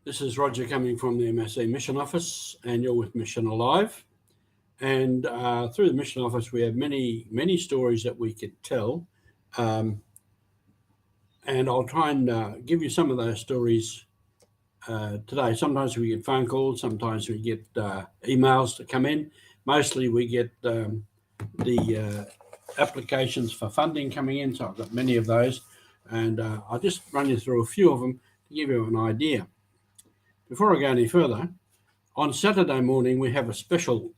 This is Roger coming from the MSC Mission Office, and you're with Mission Alive. And through the Mission Office, we have many stories that we could tell. And I'll try and give you some of those stories today. Sometimes we get phone calls, sometimes we get emails that come in. Mostly we get the applications for funding coming in, so I've got many of those. And I'll just run you through a few of them to give you an idea. Before I go any further, on Saturday morning we have a special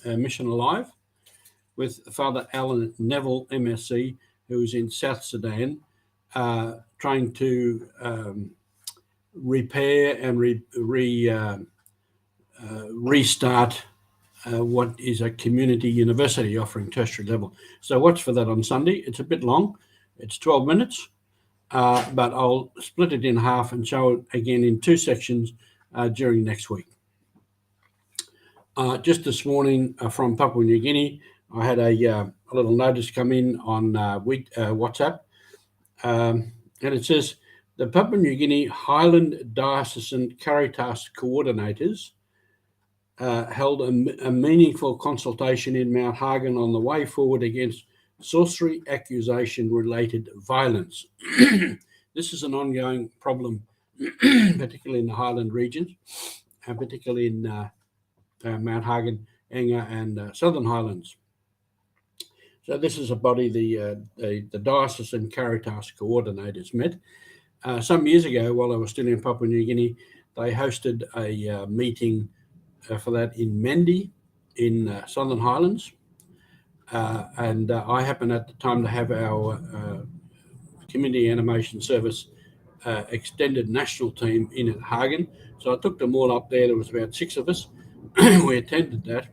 Mission Alive with Father Alan Neville, MSc, who is in South Sudan, trying to repair and restart what is a community university offering tertiary level. So watch for that on Sunday. It's a bit long. It's 12 minutes. But I'll split it in half and show it again in two sections during next week. Just this morning from Papua New Guinea, I had a little notice come in on WhatsApp, and it says, the Papua New Guinea Highland Diocesan Caritas coordinators held a meaningful consultation in Mount Hagen on the way forward against sorcery accusation-related violence. This is an ongoing problem, particularly in the Highland regions, and particularly in Mount Hagen, Enga, and Southern Highlands. So this is a body the Diocesan Caritas coordinators met. Some years ago, while I was still in Papua New Guinea, they hosted a meeting for that in Mendi in Southern Highlands. And I happened at the time to have our community animation service extended national team in at Hagen. So I took them all up there. There was about 6 of us. We attended that.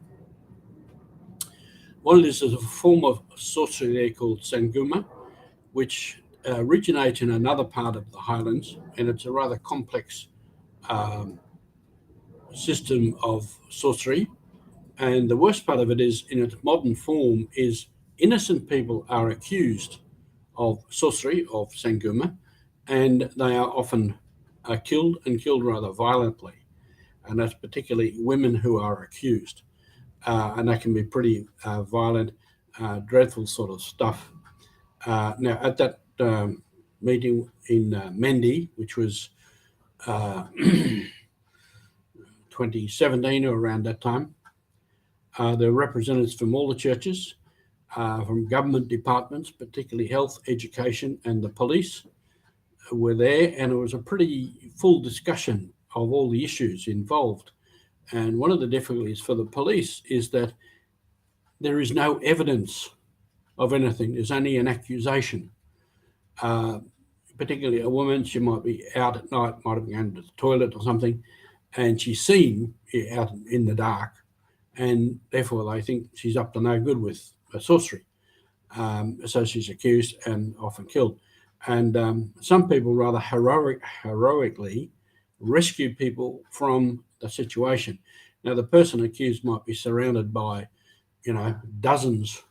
What it is a form of sorcery there called Sanguma, which originates in another part of the Highlands, and it's a rather complex system of sorcery. And the worst part of it is, in its modern form, is innocent people are accused of sorcery, of Sanguma, and they are often killed, and killed rather violently. And that's particularly women who are accused. And that can be pretty violent, dreadful sort of stuff. Now, at that meeting in Mendi, which was 2017 or around that time, there were representatives from all the churches, from government departments, particularly health, education, and the police were there, and it was a pretty full discussion of all the issues involved. And one of the difficulties for the police is that there is no evidence of anything. There's only an accusation. Particularly a woman, she might be out at night, might have gone to the toilet or something, and she's seen out in the dark, and therefore they think she's up to no good with sorcery. So she's accused and often killed. And some people rather heroically rescue people from the situation. Now, the person accused might be surrounded by, dozens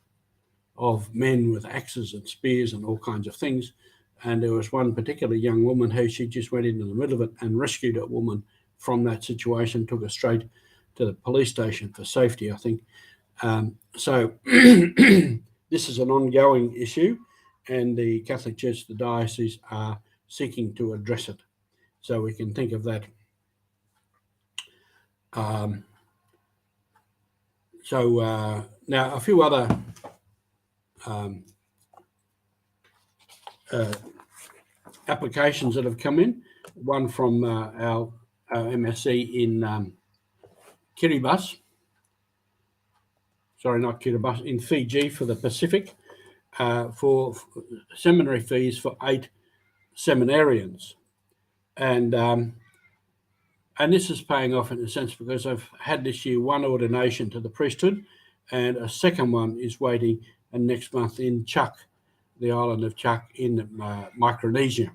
of men with axes and spears and all kinds of things. And there was one particular young woman who she just went into the middle of it and rescued a woman from that situation, took her straight to the police station for safety, I think. So this is an ongoing issue, and the Catholic Church, the diocese, are seeking to address it. So we can think of that. Now a few other applications that have come in. One from our MSc in Kiribati. Sorry, not Kiribati, in Fiji for the Pacific, for seminary fees for 8 seminarians. And this is paying off in a sense, because I've had this year 1 ordination to the priesthood, and a second one is waiting next month in Chuck, the island of Chuck in Micronesia.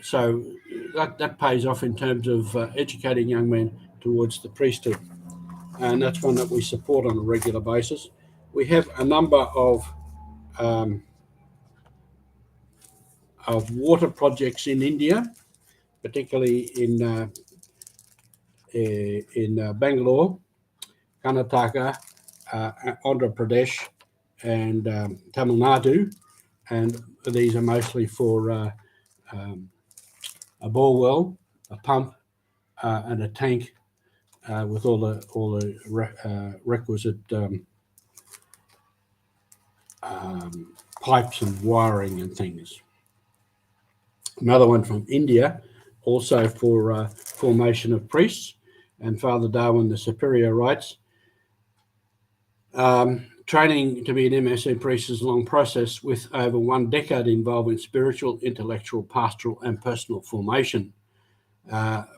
So that pays off in terms of educating young men towards the priesthood. And that's one that we support on a regular basis. We have a number of water projects in India, particularly in Bangalore, Karnataka, Andhra Pradesh, and Tamil Nadu, and these are mostly for a bore well, a pump, and a tank with all the requisite pipes and wiring and things. Another one from India, also for formation of priests, and Father Darwin, the Superior, writes, training to be an MSc priest is a long process with over 1 decade involving spiritual, intellectual, pastoral, and personal formation.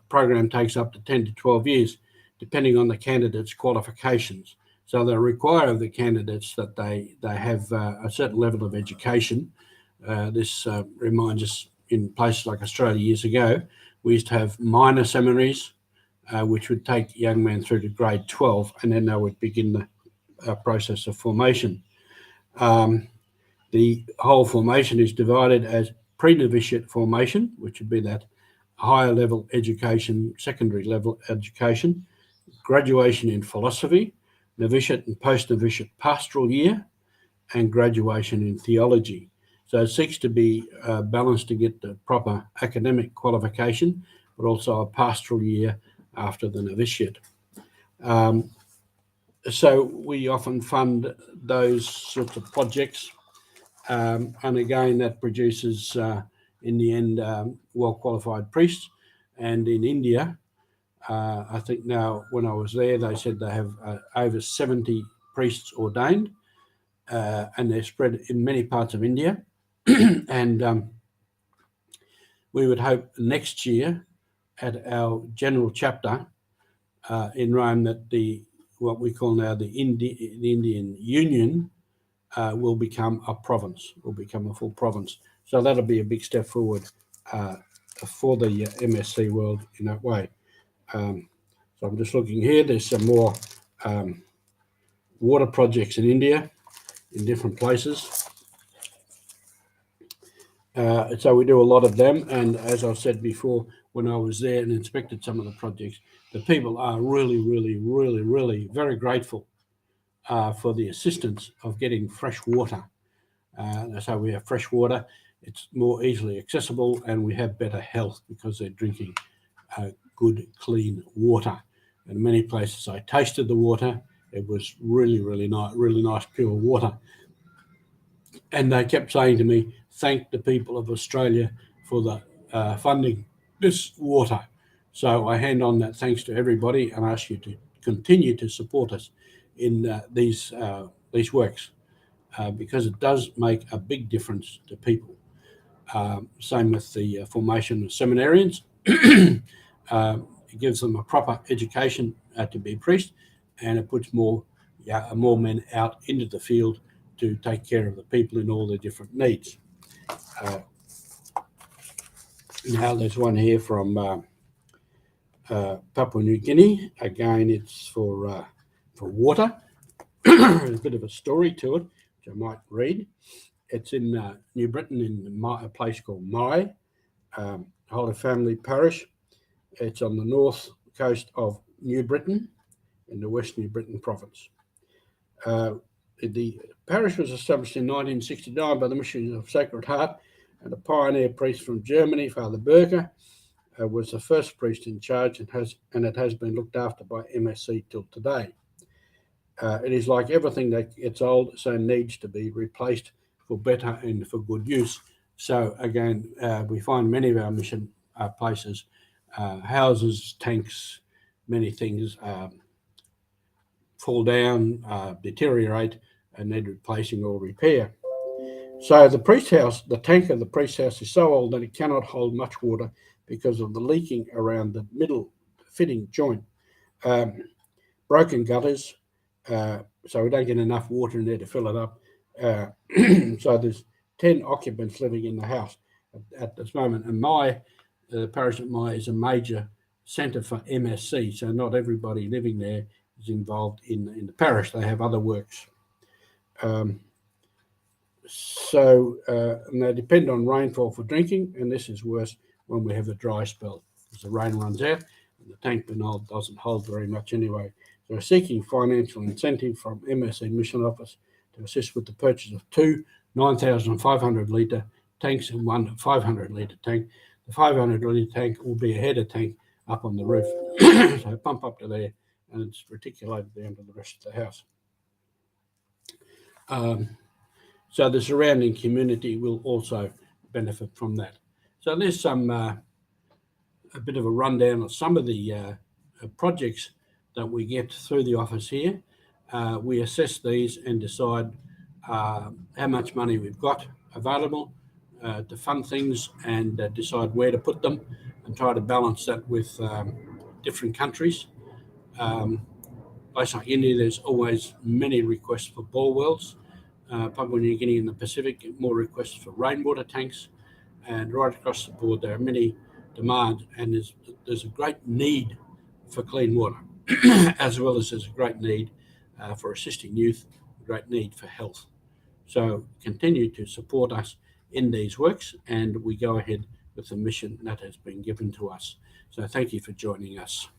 Program takes up to 10 to 12 years, depending on the candidate's qualifications. So they require of the candidates that they have a certain level of education. This reminds us, in places like Australia years ago, we used to have minor seminaries, which would take young men through to grade 12, and then they would begin the process of formation. The whole formation is divided as pre-novitiate formation, which would be that higher level education, secondary level education, graduation in philosophy, novitiate and post-novitiate pastoral year, and graduation in theology. So it seeks to be balanced to get the proper academic qualification, but also a pastoral year after the novitiate. So we often fund those sorts of projects, and again, that produces, in the end, well-qualified priests. And in India, I think now, when I was there, they said they have over 70 priests ordained, and they're spread in many parts of India. And we would hope next year at our general chapter in Rome that what we call now the Indian Union will become a province, will become a full province. So that'll be a big step forward for the MSc world in that way. So I'm just looking here. There's some more water projects in India in different places. So we do a lot of them. And as I said before, when I was there and inspected some of the projects, the people are really, really, really, really very grateful for the assistance of getting fresh water. So we have fresh water. It's more easily accessible, and we have better health because they're drinking good, clean water. In many places I tasted the water. It was really, really nice, pure water. And they kept saying to me, thank the people of Australia for the funding this water. So I hand on that thanks to everybody and ask you to continue to support us in these works because it does make a big difference to people. Same with the formation of seminarians. It gives them a proper education to be a priest, and it puts more men out into the field to take care of the people in all their different needs. Now there's one here from Papua New Guinea. Again, it's for water. There's a bit of a story to it, which I might read. It's in New Britain, in a place called Mai, Holy Family Parish. It's on the north coast of New Britain, in the West New Britain province. The parish was established in 1969 by the Missionaries of Sacred Heart, and a pioneer priest from Germany, Father Berger, was the first priest in charge, and it has been looked after by MSc till today. It is like everything that gets old, so needs to be replaced for better and for good use. So again, we find many of our mission places, houses, tanks, many things fall down, deteriorate, and need replacing or repair. So the priest house, the tank of the priest house is so old that it cannot hold much water because of the leaking around the middle fitting joint. Broken gutters, so we don't get enough water in there to fill it up. So there's 10 occupants living in the house at this moment. And the parish of Mai is a major centre for MSc, so not everybody living there is involved in the parish. They have other works. And they depend on rainfall for drinking, and this is worse when we have a dry spell, because the rain runs out and the tank doesn't hold very much anyway. So we're seeking financial incentive from MSC Mission Office to assist with the purchase of 2 9,500 litre tanks and 1 500 litre tank. The 500 litre tank will be a header tank up on the roof, so pump up to there, and it's reticulated down to the rest of the house. So the surrounding community will also benefit from that. So there's some a bit of a rundown of some of the projects that we get through the office here. We assess these and decide how much money we've got available to fund things, and decide where to put them, and try to balance that with different countries. Place like India, there's always many requests for bore wells. Papua New Guinea and the Pacific, more requests for rainwater tanks, and right across the board there are many demands, and there's a great need for clean water, as well as there's a great need for assisting youth, a great need for health. So continue to support us in these works, and we go ahead with the mission that has been given to us. So thank you for joining us.